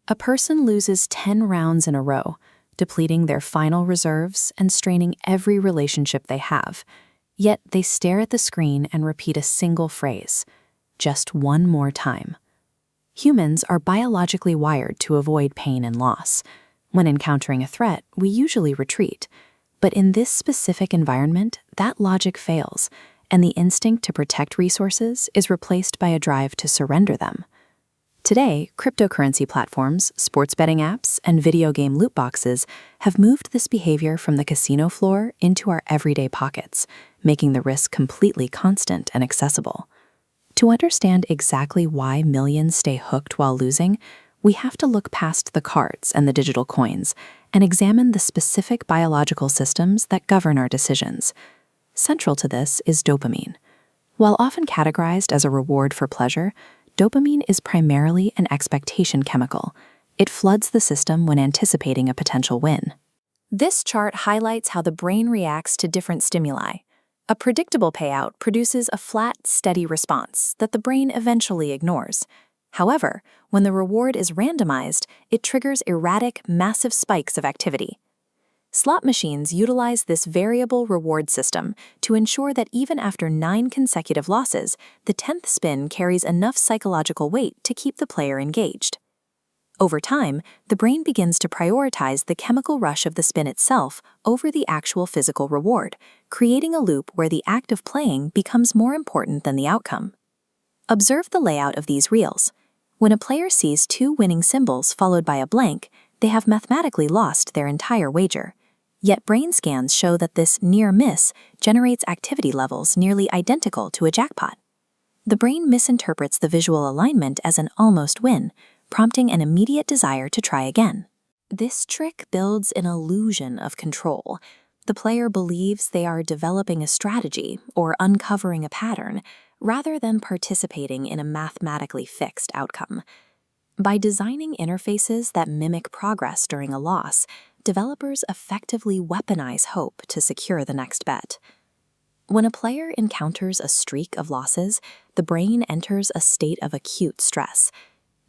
A person loses 10 rounds in a row, depleting their final reserves and straining every relationship they have. Yet they stare at the screen and repeat a single phrase, just one more time. Humans are biologically wired to avoid pain and loss. When encountering a threat, we usually retreat. But in this specific environment, that logic fails, and the instinct to protect resources is replaced by a drive to surrender them. Today, cryptocurrency platforms, sports betting apps, and video game loot boxes have moved this behavior from the casino floor into our everyday pockets, making the risk completely constant and accessible. To understand exactly why millions stay hooked while losing, we have to look past the cards and the digital coins and examine the specific biological systems that govern our decisions. Central to this is dopamine. While often categorized as a reward for pleasure, dopamine is primarily an expectation chemical. It floods the system when anticipating a potential win. This chart highlights how the brain reacts to different stimuli. A predictable payout produces a flat, steady response that the brain eventually ignores. However, when the reward is randomized, it triggers erratic, massive spikes of activity. Slot machines utilize this variable reward system to ensure that even after 9 consecutive losses, the 10th spin carries enough psychological weight to keep the player engaged. Over time, the brain begins to prioritize the chemical rush of the spin itself over the actual physical reward, creating a loop where the act of playing becomes more important than the outcome. Observe the layout of these reels. When a player sees 2 winning symbols followed by a blank, they have mathematically lost their entire wager. Yet brain scans show that this near miss generates activity levels nearly identical to a jackpot. The brain misinterprets the visual alignment as an almost win, prompting an immediate desire to try again. This trick builds an illusion of control. The player believes they are developing a strategy or uncovering a pattern, rather than participating in a mathematically fixed outcome. By designing interfaces that mimic progress during a loss, developers effectively weaponize hope to secure the next bet. When a player encounters a streak of losses, the brain enters a state of acute stress.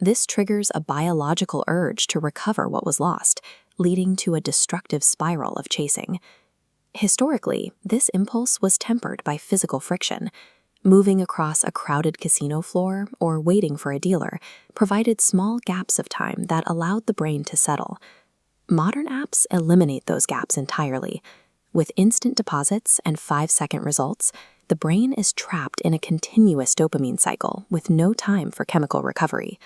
This triggers a biological urge to recover what was lost, leading to a destructive spiral of chasing. Historically, this impulse was tempered by physical friction. Moving across a crowded casino floor or waiting for a dealer provided small gaps of time that allowed the brain to settle. Modern apps eliminate those gaps entirely. With instant deposits and 5-second results, the brain is trapped in a continuous dopamine cycle with no time for chemical recovery.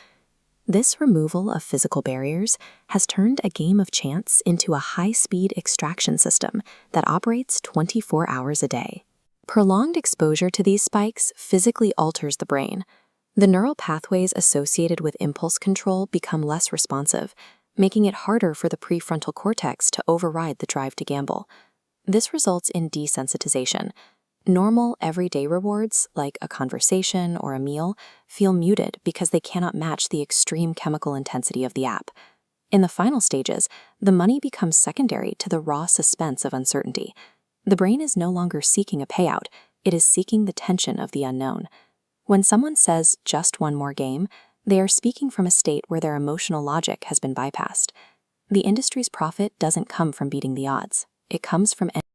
This removal of physical barriers has turned a game of chance into a high-speed extraction system that operates 24 hours a day. Prolonged exposure to these spikes physically alters the brain. The neural pathways associated with impulse control become less responsive, making it harder for the prefrontal cortex to override the drive to gamble. This results in desensitization. Normal, everyday rewards, like a conversation or a meal, feel muted because they cannot match the extreme chemical intensity of the app. In the final stages, the money becomes secondary to the raw suspense of uncertainty. The brain is no longer seeking a payout, it is seeking the tension of the unknown. When someone says just one more game, they are speaking from a state where their emotional logic has been bypassed. The industry's profit doesn't come from beating the odds. It comes from